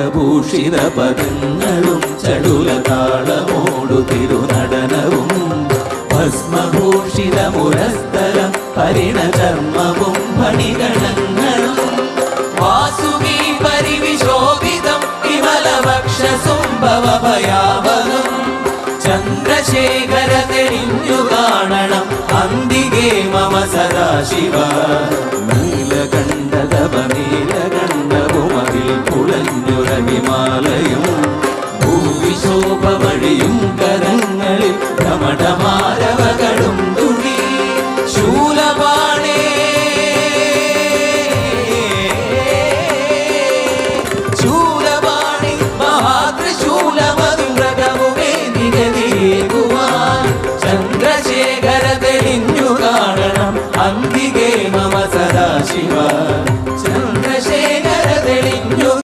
കനകഭൂഷിത പദങ്ങളും ചടുലതാളമോടു തിരുനടനവും ഭസ്മഭൂഷിത മുരസ്ഥലം പരിണചർമ്മവും ഫണിഗണങ്ങളും വാസുകി പരിവിശോഭിതം വിമലവക്ഷസുംഭവഭയാവഹം ചന്ദ്രശേഖര തെളിഞ്ഞു കാണണം അന്തികേ മമ സദാശിവ നീലകണ്ഠതപ നീലക